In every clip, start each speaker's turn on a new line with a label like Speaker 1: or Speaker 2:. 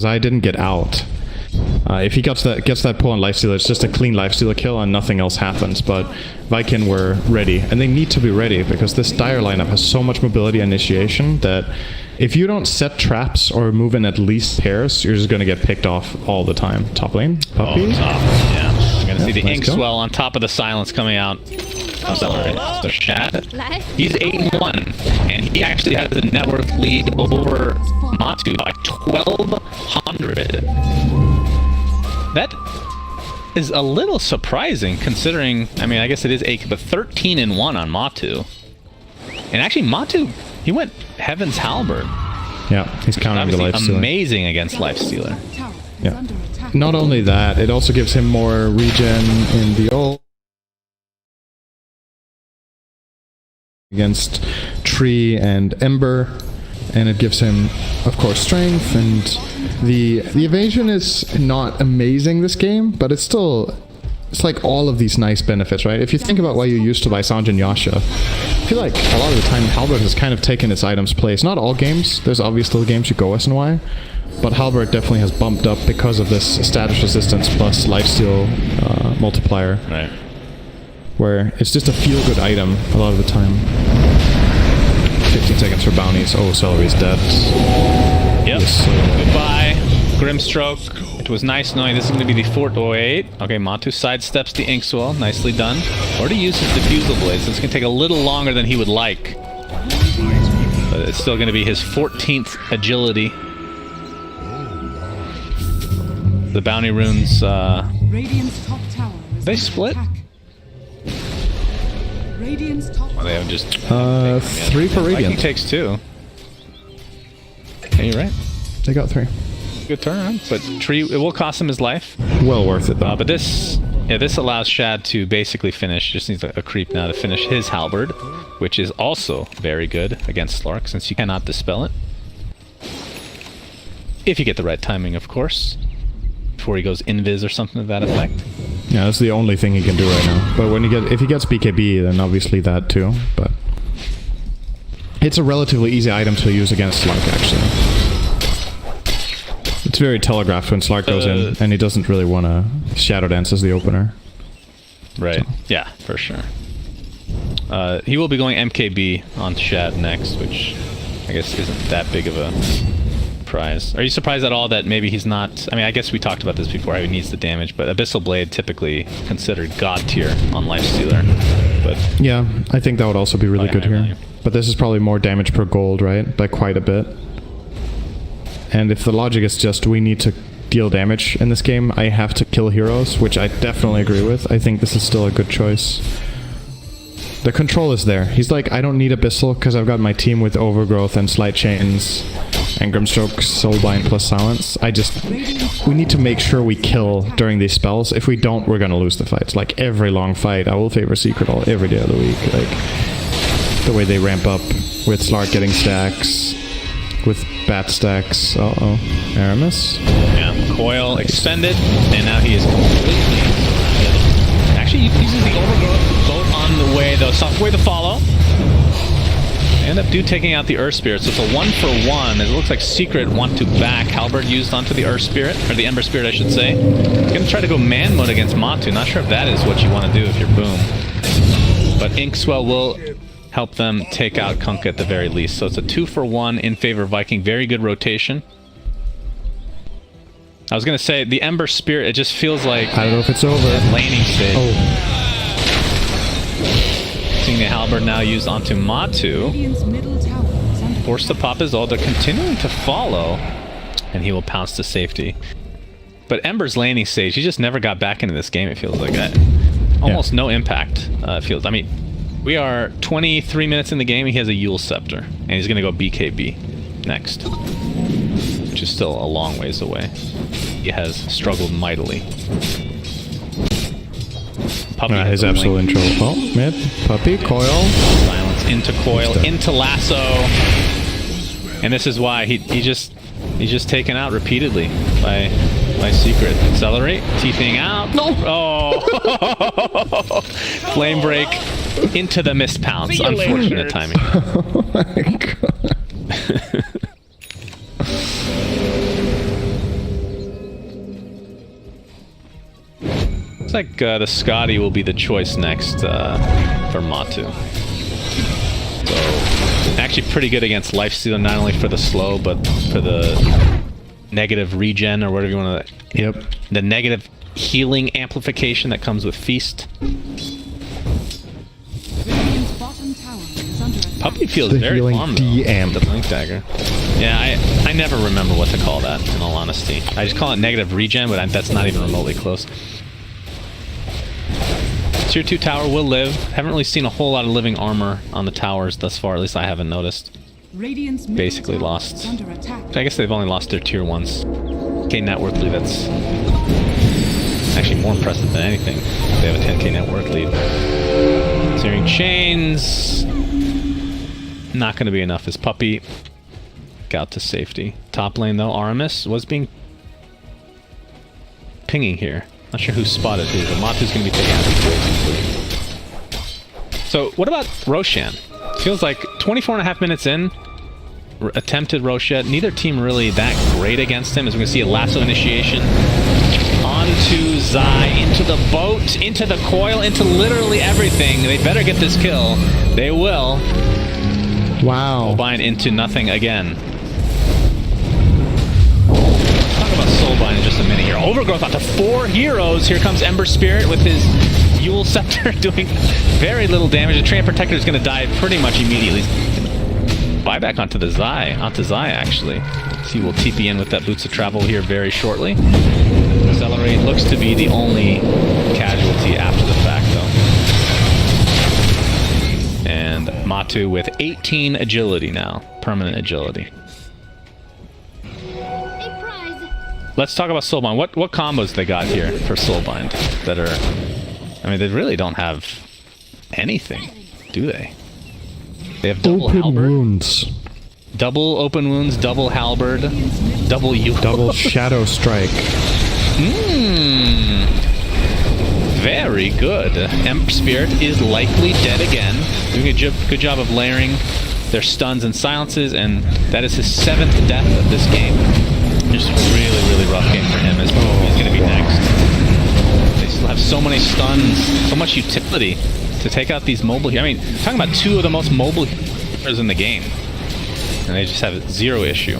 Speaker 1: I didn't get out. If he gets that pull on Lifestealer, it's just a clean Lifestealer kill and nothing else happens. But Viking were ready, and they need to be ready because this Dire lineup has so much mobility and initiation that if you don't set traps or move in at least pairs, you're just going to get picked off all the time. Top lane, Puppy.
Speaker 2: Oh, yeah. You're going to see the
Speaker 1: nice
Speaker 2: Inkswell on top of the Silence coming out. So Shad, he's 8-1, and he actually has a net worth lead over Matu by 1,200. That is a little surprising, considering, I mean, I guess it is 8, but 13-1 on Matu. And actually, Matu, he went Heaven's Halberd.
Speaker 1: Yeah, he's counting the Lifestealer.
Speaker 2: Amazing against Lifestealer.
Speaker 1: Yeah. Not only that, it also gives him more regen in the ult. Against Tree and Ember, and it gives him, of course, strength, and the evasion is not amazing this game, but it's like all of these nice benefits, right? If you think about why you used to buy Sanj and Yasha, I feel like a lot of the time Halberd has kind of taken its item's place. Not all games, there's obviously games you go SNY, but Halberd definitely has bumped up because of this status resistance plus lifesteal multiplier.
Speaker 2: Right. Where
Speaker 1: it's just a feel-good item a lot of the time. 15 seconds for bounties. Oh, Celery's dead.
Speaker 2: Yep. Yes, goodbye, Grimstroke. It was nice knowing this is going to be the 4-8. Okay, Matu sidesteps the Inkswell. Nicely done. Already used his Diffusal Blade, so it's going to take a little longer than he would like. But it's still going to be his 14th agility. The bounty runes, they split? Well, they have just
Speaker 1: 3 for Radiant.
Speaker 2: Viking takes 2. Yeah, you're right.
Speaker 1: They got 3.
Speaker 2: Good turnaround, but Tree, it will cost him his life.
Speaker 1: Well worth it though.
Speaker 2: But this allows Shad to basically finish. Just needs a creep now to finish his Halberd, which is also very good against Slark since you cannot dispel it. If you get the right timing, of course. Before he goes invis or something to that effect.
Speaker 1: Yeah, that's the only thing he can do right now. But if he gets BKB, then obviously that too. But it's a relatively easy item to use against Slark, actually. It's very telegraphed when Slark goes in, and he doesn't really want to Shadow Dance as the opener.
Speaker 2: Right. So. Yeah, for sure. He will be going MKB on Shad next, which I guess isn't that big of a prize. Are you surprised at all that maybe he's not... I mean, I guess we talked about this before, how he needs the damage, but Abyssal Blade typically considered god tier on Lifestealer. But
Speaker 1: yeah, I think that would also be really good here. Value. But this is probably more damage per gold, right? By quite a bit. And if the logic is just we need to deal damage in this game, I have to kill heroes, which I definitely agree with. I think this is still a good choice. The control is there. He's like, I don't need Abyssal because I've got my team with Overgrowth and Slight Chains and Grimstroke, Soulbind plus Silence. We need to make sure we kill during these spells. If we don't, we're gonna lose the fights. Like every long fight, I will favor Secret Ult every day of the week. Like the way they ramp up with Slark getting stacks, with bat stacks. Uh-oh. Aramis?
Speaker 2: Yeah, Coil expended, and now he is completely... Actually, he uses the Overgrowth both on the way, though. Soft way to follow. They end up taking out the Earth Spirit, so it's a 1-for-1. It looks like Secret want to back. Halberd used onto the Earth Spirit, or the Ember Spirit, I should say. Gonna try to go man mode against Matu. Not sure if that is what you want to do if you're Boom. But Inkswell will help them take out Kunkka at the very least. So it's a 2-for-1 in favor of Viking. Very good rotation. I was gonna say, the Ember Spirit, it just feels like...
Speaker 1: I don't know if it's over.
Speaker 2: Laning stage.
Speaker 1: Oh.
Speaker 2: Seeing the Halberd now used onto Matu. Forced to pop his ult. They're continuing to follow. And he will pounce to safety. But Ember's laning stage, he just never got back into this game, it feels like. Almost no impact, it feels. I mean, we are 23 minutes in the game, he has a Yule Scepter. And he's gonna go BKB next. Which is still a long ways away. He has struggled mightily. Puppy
Speaker 1: his absolute intro. Oh, mid. Puppy, Coil.
Speaker 2: Silence into Coil, into Lasso. And this is why he's just taken out repeatedly by Secret. Accelerate, teething out. No! Oh! Flame break into the mist pounce. Unfortunate timing.
Speaker 1: Oh my god.
Speaker 2: Looks like the Scotty will be the choice next for Matu. So, actually pretty good against Lifestealer, not only for the slow, but for the negative regen, or whatever you want to...
Speaker 1: Yep.
Speaker 2: The negative healing amplification that comes with Feast. Puppy feels very warm, though. The Blink Dagger. Yeah, I never remember what to call that, in all honesty. I just call it negative regen, but that's not even remotely close. Tier 2 tower will live. Haven't really seen a whole lot of living armor on the towers thus far, at least I haven't noticed. Basically lost. I guess they've only lost their tier 1s. 10K net worth lead, that's actually more impressive than anything. They have a 10K net worth lead. Searing Chains. Not going to be enough as Puppy got to safety. Top lane though, Aramis was being pinging here. Not sure who spotted who, but Matu's going to be taking out. So what about Roshan? Feels like 24 and a half minutes in, attempted Roshan. Neither team really that great against him, as we're going to see a lasso initiation. Onto Zai, into the boat, into the coil, into literally everything. They better get this kill. They will.
Speaker 1: Wow.
Speaker 2: Soulbind into nothing again. Talk about Soulbind in just a minute here. Overgrowth onto 4 heroes. Here comes Ember Spirit with his Yule Scepter doing very little damage. The Treant Protector is going to die pretty much immediately. Buyback onto the Zai. Onto Zai, actually. He will TP in with that Boots of Travel here very shortly. Accelerate looks to be the only casualty after the fact, though. And Matu with 18 agility now. Permanent agility. Let's talk about Soulbind. What combos they got here for Soulbind that are... I mean, they really don't have anything, do they? They have double halberd.
Speaker 1: Wounds.
Speaker 2: Double open wounds, double halberd, double
Speaker 1: double shadow strike.
Speaker 2: Very good. Ember Spirit is likely dead again. Doing a good job of layering their stuns and silences, and that is his 7th death of this game. Just really, really rough game for him, as he's going to be next. They still have so many stuns, so much utility to take out these mobile heroes. I mean, talking about 2 of the most mobile heroes in the game, and they just have 0 issue.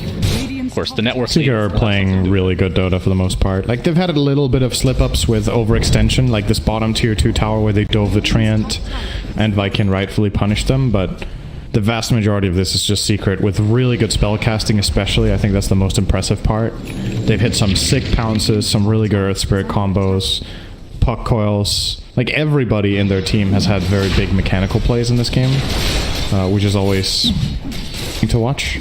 Speaker 2: Of course, the network...
Speaker 1: Seeker are playing really good Dota for the most part. Like, they've had a little bit of slip-ups with overextension, like this bottom tier 2 tower where they dove the Treant, and Viking rightfully punished them, but the vast majority of this is just Secret with really good spell casting, especially. I think that's the most impressive part. They've hit some sick pounces, some really good Earth Spirit combos, puck coils. Like, everybody in their team has had very big mechanical plays in this game, which is always to watch.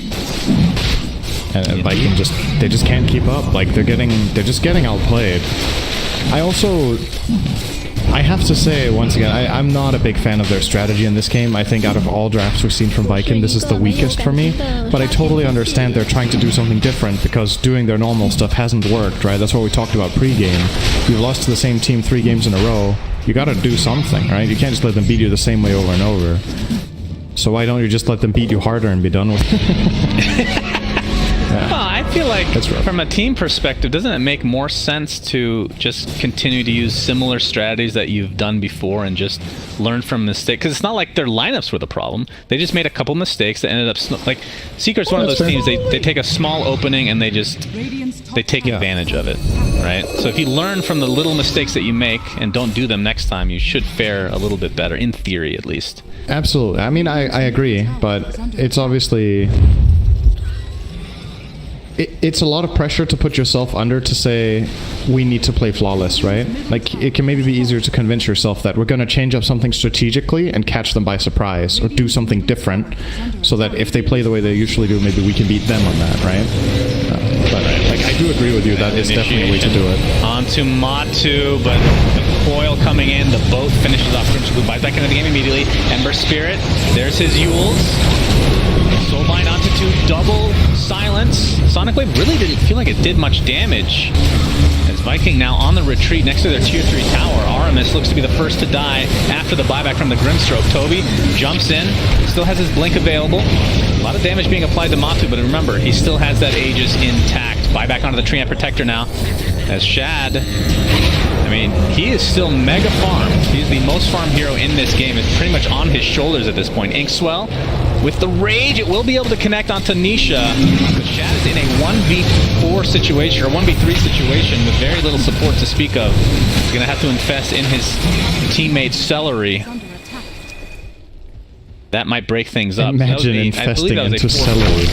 Speaker 1: And Viking they just can't keep up. Like, they're just getting outplayed. I have to say, once again, I'm not a big fan of their strategy in this game. I think out of all drafts we've seen from Viking, this is the weakest for me. But I totally understand they're trying to do something different, because doing their normal stuff hasn't worked, right? That's what we talked about pre-game. You've lost to the same team 3 games in a row. You gotta do something, right? You can't just let them beat you the same way over and over. So why don't you just let them beat you harder and be done with it? Yeah.
Speaker 2: Well, I feel like from a team perspective, doesn't it make more sense to just continue to use similar strategies that you've done before and just learn from mistakes? Because it's not like their lineups were the problem. They just made a couple mistakes that ended up... Like, Secret's one of those teams, they take a small opening and they take advantage of it, right? So if you learn from the little mistakes that you make and don't do them next time, you should fare a little bit better, in theory at least.
Speaker 1: Absolutely. I mean, I agree, but it's obviously... It's a lot of pressure to put yourself under to say, we need to play flawless, right? Like, it can maybe be easier to convince yourself that we're going to change up something strategically and catch them by surprise, or do something different, so that if they play the way they usually do, maybe we can beat them on that, right? But like, I do agree with you, that is definitely a way to do it.
Speaker 2: Onto Matu, but the coil coming in, the boat finishes off Crimson Blue, buys back into the game immediately. Ember Spirit, there's his Yules. Soulbind onto 2, double silence. Sonic Wave really didn't feel like it did much damage. As Viking now on the retreat next to their tier 3 tower. Aramis looks to be the first to die after the buyback from the Grimstroke. Toby jumps in, still has his blink available. A lot of damage being applied to Matu, but remember, he still has that Aegis intact. Buyback onto the Treant Protector now. As Shad... mean, he is still mega farmed. He's the most farmed hero in this game. It's pretty much on his shoulders at this point. Inkswell, with the rage, it will be able to connect onto Nisha. But Shad is in a 1v4 situation, or 1v3 situation, with very little support to speak of. He's going to have to infest in his teammate's celery. That might break things up.
Speaker 1: Imagine infesting into celery.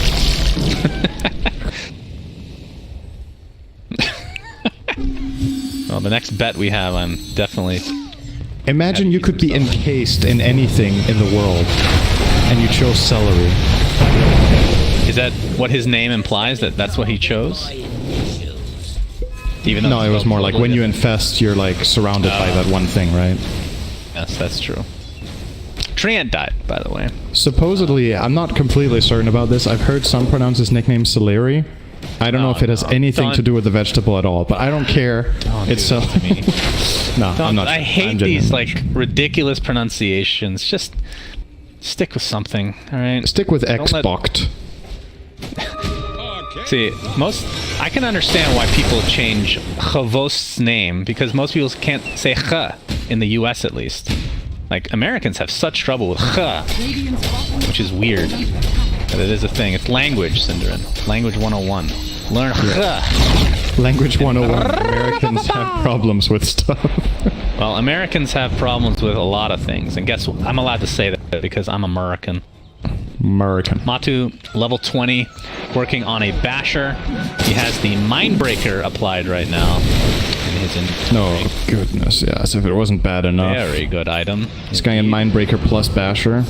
Speaker 2: Well, the next bet we have, I'm definitely...
Speaker 1: Imagine you could be encased in anything in the world, and you chose celery.
Speaker 2: Is that what his name implies? That's what he chose? Even though
Speaker 1: no, it was more like when you infest, you're like surrounded by that one thing, right?
Speaker 2: Yes, that's true. Treant died, by the way.
Speaker 1: Supposedly, I'm not completely certain about this. I've heard some pronounce his nickname celery. I don't know if it has anything to do with the vegetable at all, but I don't care. It's so... No, I'm not.
Speaker 2: I hate these like ridiculous pronunciations. Just stick with something, all right?
Speaker 1: Stick with Xbox.
Speaker 2: See, I can understand why people change Chavost's name, because most people can't say ch in the US at least. Like, Americans have such trouble with ch, which is weird. But it is a thing. It's language, Synderen. Language 101. Learn ch.
Speaker 1: Language 101. Americans have problems with stuff.
Speaker 2: Well, Americans have problems with a lot of things. And guess what? I'm allowed to say that because I'm American. Matu, level 20, working on a basher. He has the Mindbreaker applied right now. In his
Speaker 1: oh, goodness, yeah, as if it wasn't bad enough.
Speaker 2: Very good item.
Speaker 1: This guy in Mindbreaker plus basher.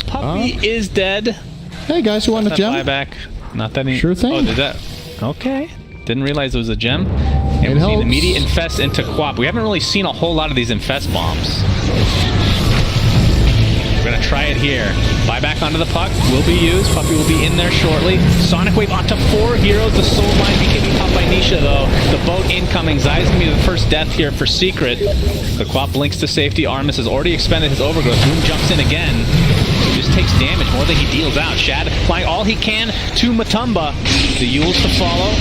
Speaker 2: Puppy is dead.
Speaker 1: Hey guys, you want a gem?
Speaker 2: Buyback. Not that he...
Speaker 1: Sure thing.
Speaker 2: Oh, did that... Okay. Didn't realize it was a gem. And we see the immediate infest into Quap. We haven't really seen a whole lot of these infest bombs. We're going to try it here. Buyback onto the puck will be used. Puppy will be in there shortly. Sonic Wave onto 4 heroes. The soul line became caught by Nisha, though. The boat incoming. Zai's going to be the first death here for Secret. The Quap blinks to safety. Armis has already expended his overgrowth. Boom jumps in again. He just takes damage more than he deals out. Shad applying all he can to Matumba. The Yules to follow.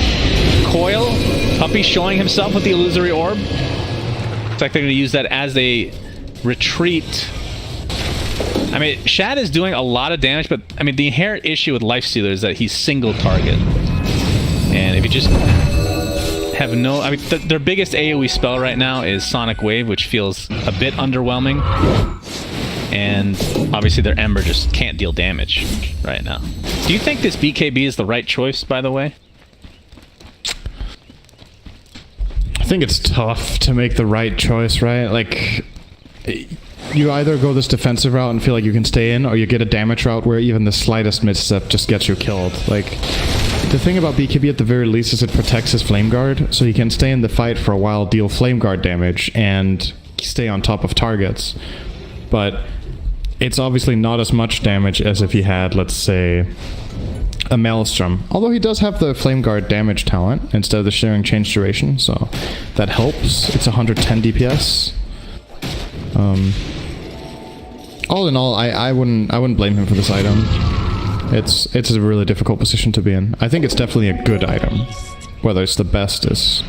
Speaker 2: Coil. Puppy showing himself with the illusory orb. Looks like they're going to use that as a retreat. I mean, Shad is doing a lot of damage, but I mean, the inherent issue with Lifestealer is that he's single target. And if you just have no... I mean, their biggest AoE spell right now is Sonic Wave, which feels a bit underwhelming. And obviously their Ember just can't deal damage right now. Do you think this BKB is the right choice, by the way?
Speaker 1: I think it's tough to make the right choice, right? Like... You either go this defensive route and feel like you can stay in, or you get a damage route where even the slightest misstep just gets you killed. Like, the thing about BKB at the very least is it protects his Flame Guard, so he can stay in the fight for a while, deal Flame Guard damage, and stay on top of targets. But it's obviously not as much damage as if he had, let's say, a Maelstrom. Although he does have the Flame Guard damage talent instead of the Sharing Change Duration, so that helps. It's 110 DPS. All in all, I wouldn't blame him for this item. It's a really difficult position to be in. I think it's definitely a good item. Whether it's the best is...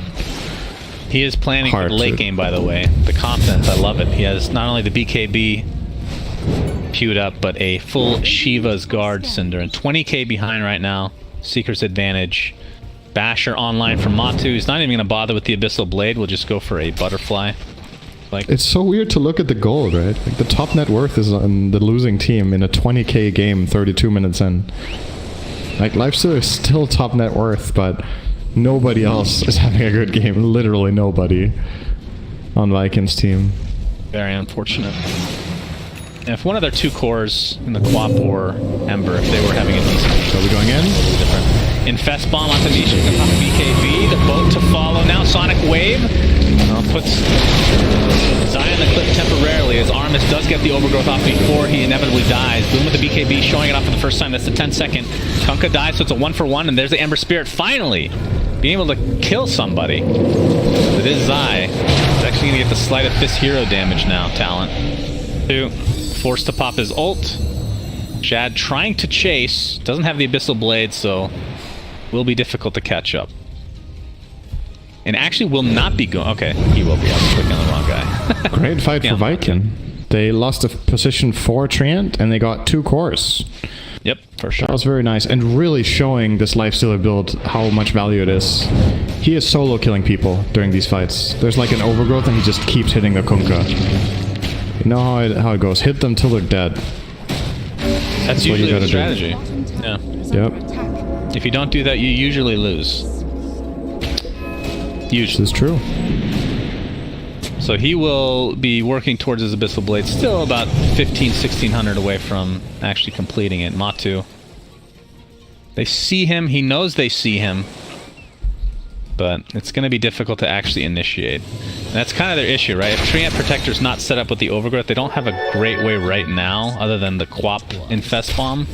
Speaker 2: He is planning for the late game, by the way. The confidence, I love it. He has not only the BKB queued up, but a full Shiva's Guard Cinder. And 20k behind right now. Seeker's advantage. Basher online from Matu. He's not even going to bother with the Abyssal Blade. We'll just go for a Butterfly. Like,
Speaker 1: it's so weird to look at the gold, right? Like, the top net worth is on the losing team in a 20k game 32 minutes in. Like, Lifestealer is still top net worth, but nobody else is having a good game. Literally nobody on Vikings' team.
Speaker 2: Very unfortunate. And if one of their 2 cores in the Quap or Ember, if they were having a decent...
Speaker 1: Are we going in?
Speaker 2: Totally different. Infest Bomb onto Nisha. BKB, the boat to follow. Now Sonic Wave. Puts Zai on the cliff temporarily as Armis does get the overgrowth off before he inevitably dies. Boom with the BKB showing it off for the first time. That's the 10-second. Kunkka dies, so it's a 1-for-1, and there's the Ember Spirit finally being able to kill somebody. It is Zai. He's actually going to get the Sleight of Fist hero damage now, talent. 2. Forced to pop his ult. Shad trying to chase. Doesn't have the Abyssal Blade, so will be difficult to catch up. And actually will not be going... Okay, he will be. I was clicking on the wrong guy.
Speaker 1: Great fight for Viking. They lost a position 4 Treant, and they got 2 cores.
Speaker 2: Yep, for sure.
Speaker 1: That was very nice, and really showing this Lifestealer build how much value it is. He is solo killing people during these fights. There's like an overgrowth, and he just keeps hitting the Kunkka. You know how it goes. Hit them till they're dead.
Speaker 2: That's usually the strategy. Yeah.
Speaker 1: Yep.
Speaker 2: If you don't do that, you usually lose. Usually.
Speaker 1: This is true.
Speaker 2: So he will be working towards his Abyssal Blade, still about 1600 away from actually completing it. Matu. They see him, he knows they see him, but it's going to be difficult to actually initiate. And that's kind of their issue, right? If Treant Protector's not set up with the Overgrowth, they don't have a great way right now, other than the Quap Infest Bomb,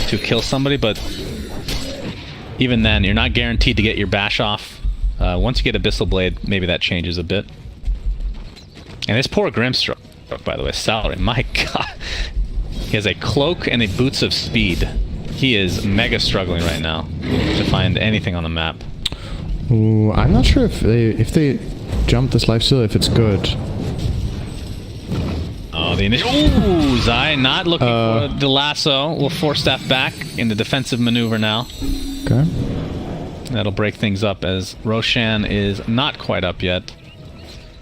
Speaker 2: to kill somebody, but even then, you're not guaranteed to get your bash off. Once you get Abyssal Blade, maybe that changes a bit. And this poor Grimstroke, by the way, Salary, my god. He has a cloak and a boots of speed. He is mega struggling right now to find anything on the map.
Speaker 1: Ooh, I'm not sure if they jump this Lifestealer, if it's good.
Speaker 2: Oh, the initial... Ooh, Zai not looking for the lasso. Will force staff back in the defensive maneuver now.
Speaker 1: Okay.
Speaker 2: That'll break things up as Roshan is not quite up yet.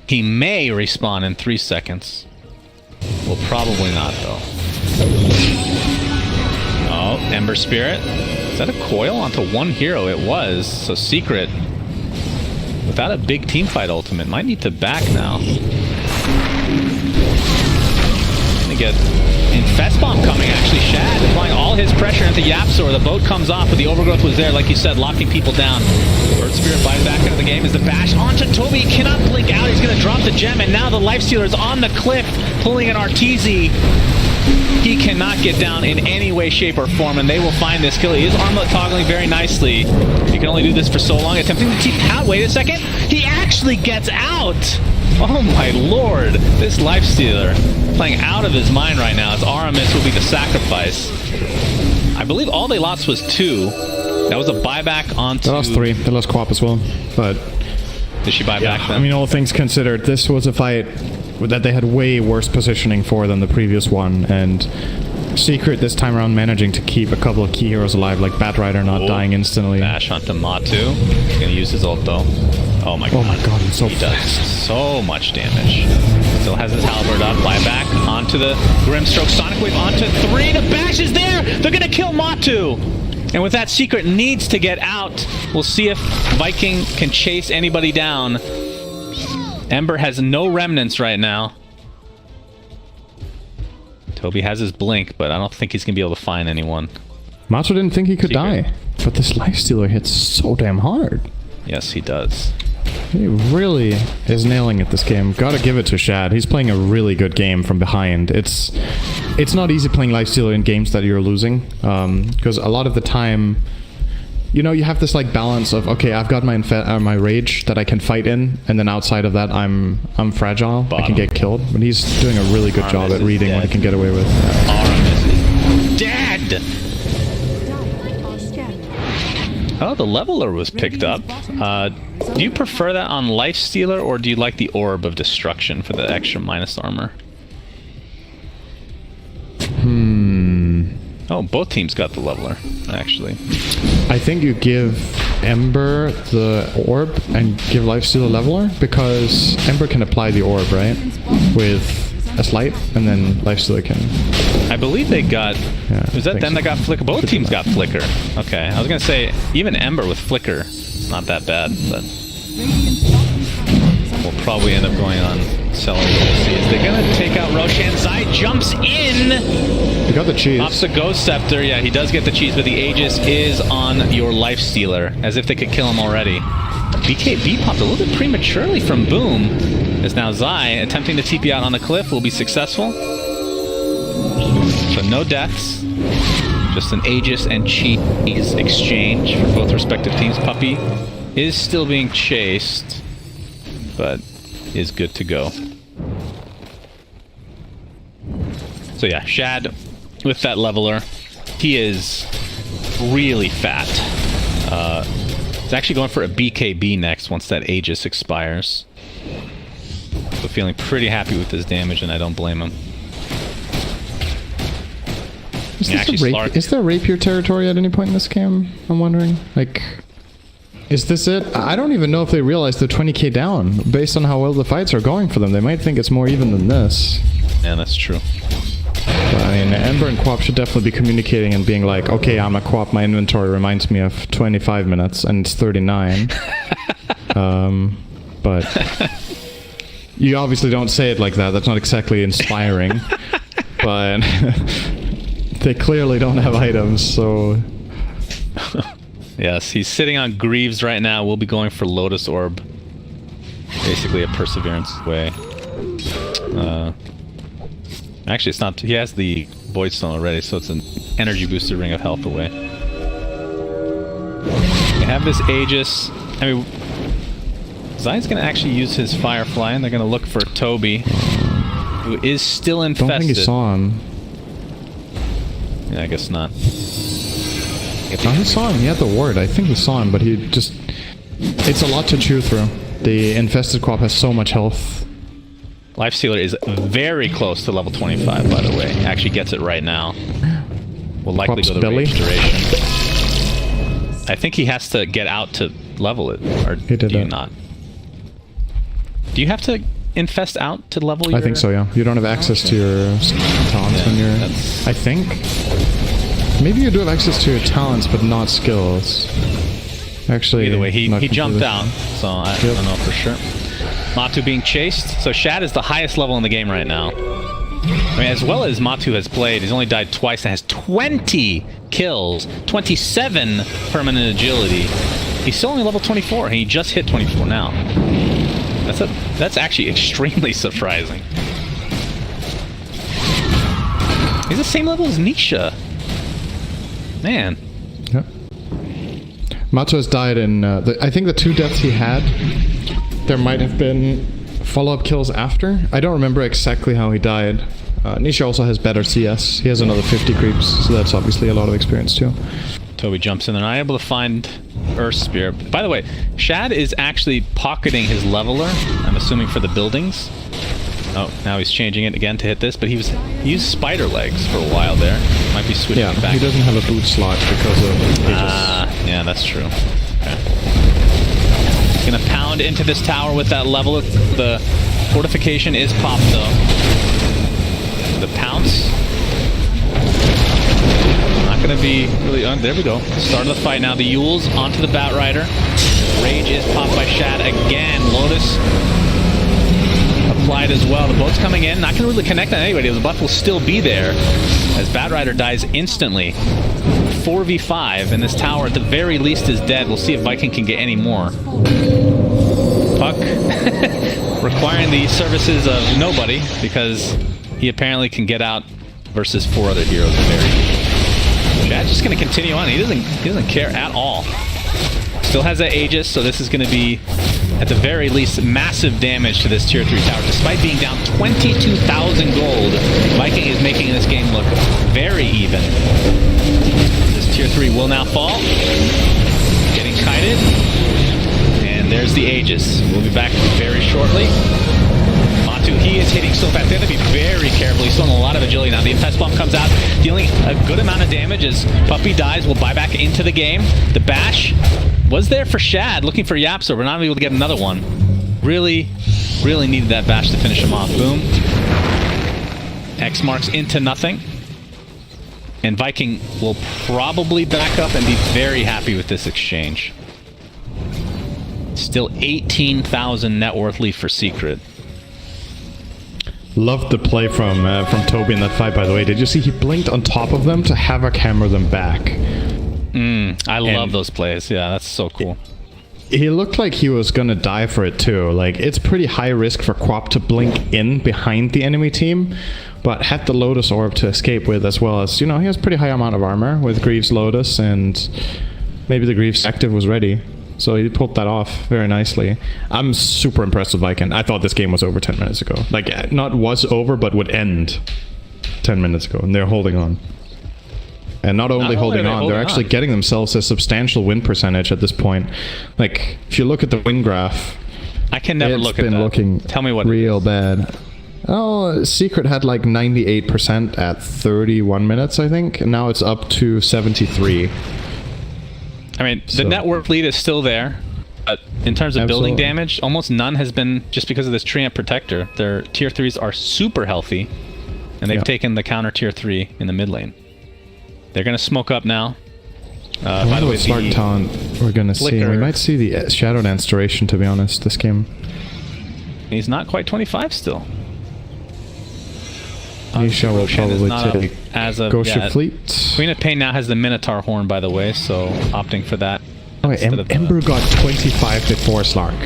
Speaker 2: He may respawn in 3 seconds. Well, probably not, though. Oh, Ember Spirit. Is that a coil onto one hero? It was. So Secret, without a big teamfight ultimate, might need to back now. Gonna get Infest Bomb coming, actually. Shad applying all his pressure into Yapzor. The boat comes off, but the Overgrowth was there, like you said, locking people down. Bird Spirit buys back into the game as the bash onto Toby. He cannot blink out. He's going to drop the gem, and now the Lifestealer is on the cliff, pulling an Arteezy. He cannot get down in any way, shape, or form, and they will find this kill. He is armlet toggling very nicely. You can only do this for so long. Attempting to TP out. Wait a second. He actually gets out. Oh my lord. This Lifestealer playing out of his mind right now as Aramis will be the sacrifice. I believe all they lost was 2. That was a buyback onto...
Speaker 1: They lost 3. They lost Quap as well, but...
Speaker 2: Did she buy back then?
Speaker 1: I mean, all things considered, this was a fight that they had way worse positioning for than the previous one, and Secret this time around managing to keep a couple of key heroes alive, like Batrider not dying instantly.
Speaker 2: Bash onto Matu. He's gonna use his ult though. Oh my god.
Speaker 1: Oh my god, he's so
Speaker 2: does so much damage. Still has his halberd up. Buyback onto the Grimstroke. Sonic Wave onto 3. The bash is there! They're gonna kill Matu! And with that, Secret needs to get out. We'll see if Viking can chase anybody down. Ember has no remnants right now. Toby has his blink, but I don't think he's going to be able to find anyone.
Speaker 1: Matu didn't think he could die, but this Lifestealer hits so damn hard.
Speaker 2: Yes, he does.
Speaker 1: He really is nailing it this game. Gotta give it to Shad. He's playing a really good game from behind. It's not easy playing Lifestealer in games that you're losing, because a lot of the time, you know, you have this like balance of, okay, I've got my rage that I can fight in, and then outside of that, I'm fragile.
Speaker 2: Bottom.
Speaker 1: I can get killed. But he's doing a really good job at reading what he can get away with.
Speaker 2: Aramis is dead. Oh, the Leveler was picked up. Do you prefer that on Lifestealer, or do you like the Orb of Destruction for the extra minus armor? Oh, both teams got the Leveler, actually.
Speaker 1: I think you give Ember the Orb and give Lifestealer Leveler, because Ember can apply the Orb, right? With a Slight, and then Lifestealer can...
Speaker 2: I believe they got...
Speaker 1: Yeah,
Speaker 2: was that them that got Flicker? Both teams got Flicker. Okay, I was going to say, even Ember with Flicker, it's not that bad, but... We'll probably end up going on Celery. Is they going to take out Roshan? Zai jumps in!
Speaker 1: You got the cheese.
Speaker 2: Pops the Ghost Scepter. Yeah, he does get the cheese, but the Aegis is on your Lifestealer, as if they could kill him already. BKB popped a little bit prematurely from Boom, as now Zai, attempting to TP out on the cliff, will be successful. So no deaths, just an Aegis and cheese exchange for both respective teams. Puppy is still being chased, but is good to go. So yeah, Shad with that Leveler. He is really fat. He's actually going for a BKB next once that Aegis expires. So feeling pretty happy with his damage, and I don't blame him.
Speaker 1: Is there rapier territory at any point in this game? I'm wondering. Like, is this it? I don't even know if they realize they're 20k down. Based on how well the fights are going for them, they might think it's more even than this.
Speaker 2: Yeah, that's true.
Speaker 1: But, I mean, Ember and Quap should definitely be communicating and being like, okay, I'm a Quap, my inventory reminds me of 25 minutes, and it's 39. But you obviously don't say it like that. That's not exactly inspiring. But they clearly don't have items, so...
Speaker 2: Yes, he's sitting on Greaves right now. We'll be going for Lotus Orb. Basically a Perseverance way. Actually, it's not... He has the Void Stone already, so it's an energy booster Ring of Health away. We have this Aegis. I mean... Zion's going to actually use his Firefly, and they're going to look for Toby, who is still infested.
Speaker 1: Don't think he saw him.
Speaker 2: Yeah, I guess not.
Speaker 1: No, he saw him. He had the ward. I think he saw him, but he just... It's a lot to chew through. The infested Quap has so much health.
Speaker 2: Life Stealer is very close to level 25, by the way. Actually gets it right now. Will likely
Speaker 1: Quap's
Speaker 2: go the
Speaker 1: belly.
Speaker 2: rage duration. I think he has to get out to level it, or do you not? Do you have to infest out to level your...
Speaker 1: I think so, yeah. You don't have access to your talents when you're... I think. Maybe you do have access to your talents, but not skills. Actually,
Speaker 2: either way, he jumped out, so I don't know for sure. Matu being chased. So Shad is the highest level in the game right now. I mean, as well as Matu has played, he's only died twice and has 20 kills, 27 permanent agility. He's still only level 24, and he just hit 24 now. That's actually extremely surprising. He's the same level as Nisha. Man.
Speaker 1: Yep. Matu has died in... I think the 2 deaths he had, there might have been follow-up kills after. I don't remember exactly how he died. Nisha also has better CS. He has another 50 creeps, so that's obviously a lot of experience too.
Speaker 2: Toby jumps in there, not able to find Earth Spear. By the way, Shad is actually pocketing his leveler, I'm assuming for the buildings. Oh, now he's changing it again to hit this, but he used spider legs for a while there. Might be switching it back.
Speaker 1: He doesn't have a boot slot because of Aegis.
Speaker 2: Yeah, that's true. Okay. He's gonna pound into this tower with that level. The fortification is popped though. The pounce. Not gonna be really... there we go. Start of the fight now. The Yules onto the Batrider. Rage is popped by Shad again. Lotus applied as well. The boat's coming in. Not going to really connect on anybody. The buff will still be there as Batrider dies instantly. 4v5, and this tower at the very least is dead. We'll see if Viking can get any more. Puck requiring the services of nobody because he apparently can get out versus 4 other heroes. Shad's just going to continue on. He doesn't care at all. Still has that Aegis, so this is going to be, at the very least, massive damage to this tier 3 tower. Despite being down 22,000 gold, Viking is making this game look very even. This tier 3 will now fall. Getting kited. And there's the Aegis. We'll be back very shortly. Matu, he is hitting so fast. They have to be very careful. He's still in a lot of agility now. The Infest Bomb comes out, dealing a good amount of damage as Puppy dies. We'll buy back into the game. The Bash was there for Shad, looking for Yapster, but not able to get another one. Really, really needed that Bash to finish him off. Boom. X marks into nothing. And Viking will probably back up and be very happy with this exchange. Still 18,000 net worth leave for Secret.
Speaker 1: Loved the play from Toby in that fight, by the way. Did you see he blinked on top of them to havoc hammer them back?
Speaker 2: I love those plays. Yeah, that's so cool.
Speaker 1: He looked like he was gonna die for it too. Like, it's pretty high risk for Quap to blink in behind the enemy team, but had the Lotus Orb to escape with, as well as, you know, he has pretty high amount of armor with Greaves Lotus, and maybe the Greaves active was ready. So he pulled that off very nicely. I'm super impressed with Viking. I thought this game was over 10 minutes ago. Like, not was over, but would end 10 minutes ago, and they're holding on. And not only holding on, they're actually getting themselves a substantial win percentage at this point. Like, if you look at the win graph,
Speaker 2: I can never look at that.
Speaker 1: It's been looking
Speaker 2: Tell me what
Speaker 1: real bad. Oh, Secret had like 98% at 31 minutes, I think. And now it's up to 73.
Speaker 2: I mean, the network lead is still there. But in terms of building damage, almost none has been just because of this Treant Protector. Their tier 3s are super healthy. And they've taken the counter tier 3 in the mid lane. They're going to smoke up now. By the way,
Speaker 1: Slark talent we're going to see. We might see the Shadow Dance duration, to be honest, this game.
Speaker 2: He's not quite 25 still.
Speaker 1: Nisha will probably take
Speaker 2: as of
Speaker 1: Ghost of Fleet.
Speaker 2: Queen of Pain now has the Minotaur horn, by the way, so opting for that.
Speaker 1: Oh, wait, Ember got 25 before Slark.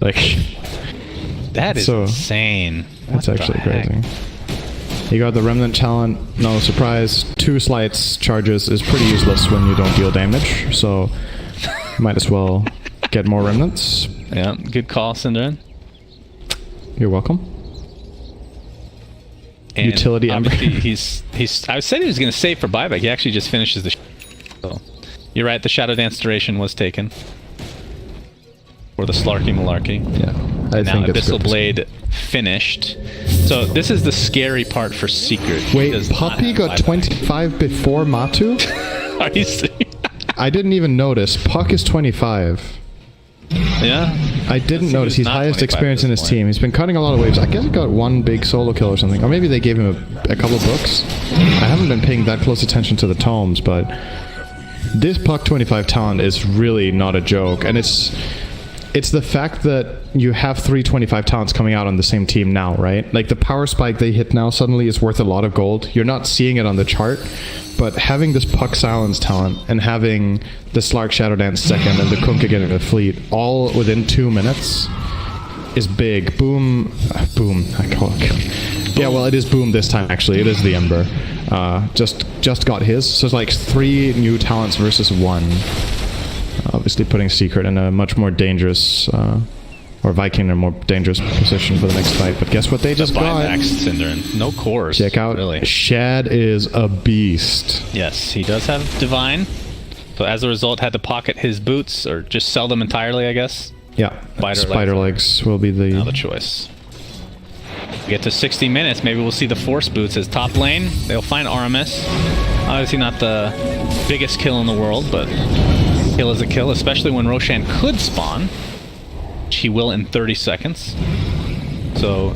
Speaker 1: Like,
Speaker 2: that is insane.
Speaker 1: That's actually crazy. You got the Remnant talent, no surprise. 2 slights charges is pretty useless when you don't deal damage, so might as well get more Remnants.
Speaker 2: Yeah, good call, Cinderin.
Speaker 1: You're welcome.
Speaker 2: And
Speaker 1: utility Ember.
Speaker 2: he's I said he was going to save for buyback. He actually just finishes the. So you're right. The Shadow Dance duration was taken. Or the Slarky Malarkey.
Speaker 1: Yeah, I think it's
Speaker 2: Abyssal Blade finished. So this is the scary part for Secret.
Speaker 1: Wait, Puppy got 25 before Matu?
Speaker 2: Are you serious?
Speaker 1: I didn't even notice. Puck is 25.
Speaker 2: Yeah?
Speaker 1: I didn't notice. He's highest experience in his team. He's been cutting a lot of waves. I guess he got 1 big solo kill or something. Or maybe they gave him a couple of books. I haven't been paying that close attention to the tomes, but this Puck 25 talent is really not a joke. And it's the fact that you have 3 25 talents coming out on the same team now, right? Like the power spike they hit now suddenly is worth a lot of gold. You're not seeing it on the chart, but having this Puck Silence talent and having the Slark Shadow Dance second and the Kunkka getting the fleet all within 2 minutes is big. Boom. Boom. I call it. Yeah, well, it is Boom this time, actually. It is the Ember. Just got his. So it's like 3 new talents versus 1. Obviously putting Secret in a much more dangerous, or Viking in a more dangerous position for the next fight. But guess what they just got?
Speaker 2: Cinderin. No cores.
Speaker 1: Check out,
Speaker 2: really.
Speaker 1: Shad is a beast.
Speaker 2: Yes, he does have Divine. So as a result, had to pocket his boots, or just sell them entirely, I guess.
Speaker 1: Yeah, Spider legs will be
Speaker 2: now the choice. We get to 60 minutes, maybe we'll see the Force Boots as top lane. They'll find Aramis. Obviously not the biggest kill in the world, but kill is a kill, especially when Roshan could spawn, which he will in 30 seconds. So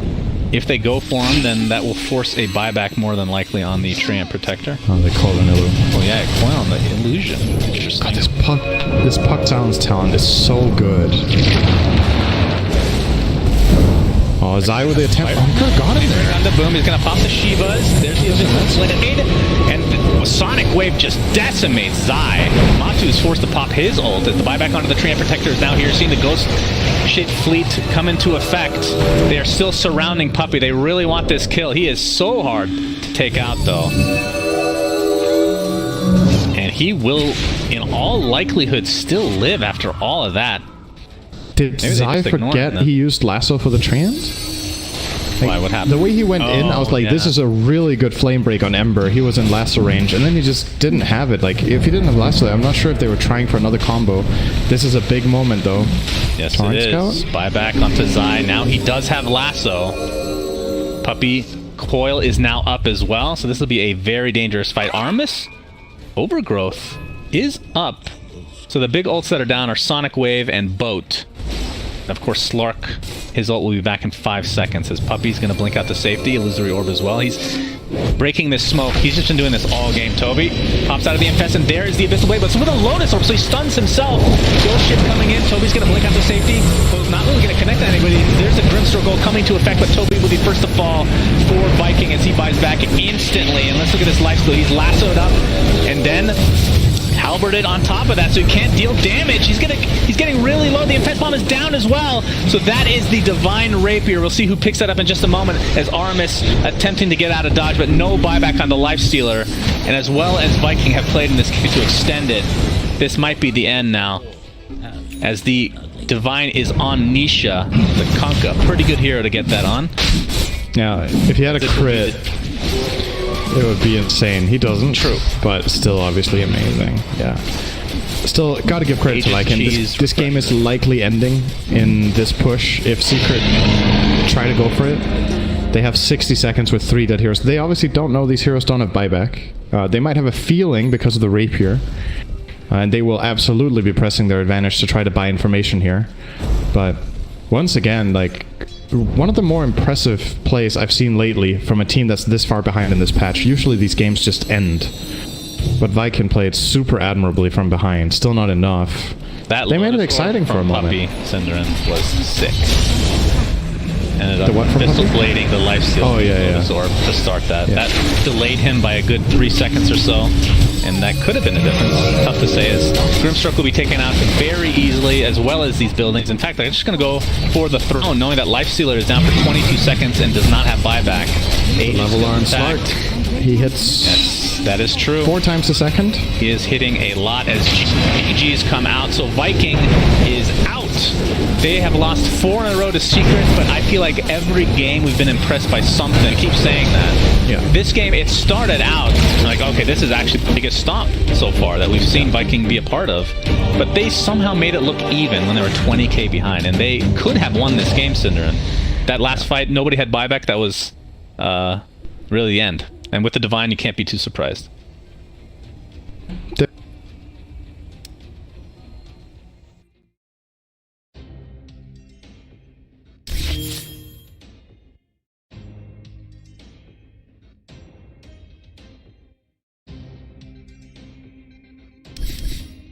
Speaker 2: if they go for him, then that will force a buyback more than likely on the Treant Protector.
Speaker 1: Oh, they call it an illusion.
Speaker 2: Well, yeah, coin on the illusion. Interesting.
Speaker 1: God, this Puck Silence talent is so good. Oh, Zai with the attempt. Oh, got him there.
Speaker 2: On the boom, he's gonna pop the Shivas. There's the Blade, and the Sonic Wave just decimates Zai. Matu is forced to pop his ult as the buyback onto the Treant Protector is now here. Seeing the Ghost-shaped fleet come into effect. They are still surrounding Puppy. They really want this kill. He is so hard to take out, though. And he will, in all likelihood, still live after all of that.
Speaker 1: Did Zai forget he used Lasso for the Treant?
Speaker 2: Why? What happened?
Speaker 1: The way he went in, I was like, this is a really good flame break on Ember. He was in Lasso range, and then he just didn't have it. Like, if he didn't have Lasso, I'm not sure if they were trying for another combo. This is a big moment, though.
Speaker 2: Yes, it is. Buyback onto Zai. Now he does have Lasso. Puppy Coil is now up as well, so this will be a very dangerous fight. Armis, Overgrowth is up. So the big ults that are down are Sonic Wave and Boat. And of course, Slark, his ult will be back in 5 seconds. His Puppy's going to blink out to safety. Illusory Orb as well. He's breaking this smoke. He's just been doing this all game. Toby pops out of the Infest, and there is the Abyssal Blade, but with a Lotus Orb, so he stuns himself. Ghost Ship coming in. Toby's going to blink out to safety. Bo's not really going to connect to anybody. There's a Grimstroke ult coming to effect, but Toby will be first to fall for Viking as he buys back instantly. And let's look at his lifesteal. He's lassoed up, and then halberded on top of that, so he can't deal damage. He's getting really low. The Infest Bomb is down as well. So that is the Divine Rapier. We'll see who picks that up in just a moment as Aramis attempting to get out of dodge, but no buyback on the Lifestealer. And as well as Viking have played in this game to extend it, this might be the end now. As the Divine is on Nisha, the Kunkka. Pretty good hero to get that on.
Speaker 1: Yeah, if he had a crit... It would be insane. He doesn't.
Speaker 2: True.
Speaker 1: But still, obviously amazing. Yeah. Still, gotta give credit to Viking. This game is likely ending in this push if Secret try to go for it. They have 60 seconds with 3 dead heroes. They obviously don't know these heroes don't have buyback. They might have a feeling because of the rapier. And they will absolutely be pressing their advantage to try to buy information here. But once again, like, one of the more impressive plays I've seen lately from a team that's this far behind in this patch. Usually these games just end. But Viking played super admirably from behind. Still not enough. They made it exciting for a moment.
Speaker 2: Synderen was sick. Ended up
Speaker 1: The what from
Speaker 2: pistol
Speaker 1: Puppy?
Speaker 2: blading the lifesteal Orb to start that.
Speaker 1: Yeah.
Speaker 2: That delayed him by a good 3 seconds or so, and that could have been the difference. Tough to say, as Grimstroke will be taken out very easily, as well as these buildings. In fact, they're just going to go for the throne, knowing that Lifestealer is down for 22 seconds and does not have buyback.
Speaker 1: Level on smart. He hits...
Speaker 2: Yes, that is true.
Speaker 1: 4 times a second.
Speaker 2: He is hitting a lot as GG's come out, so Viking is out. They have lost 4 in a row to Secret, but I feel like every game we've been impressed by something. I keep saying that.
Speaker 1: Yeah.
Speaker 2: This game, it started out like, okay, this is actually the biggest stomp so far that we've seen Viking be a part of. But they somehow made it look even when they were 20k behind, and they could have won this game, Synderen. That last fight, nobody had buyback. That was really the end. And with the Divine, you can't be too surprised.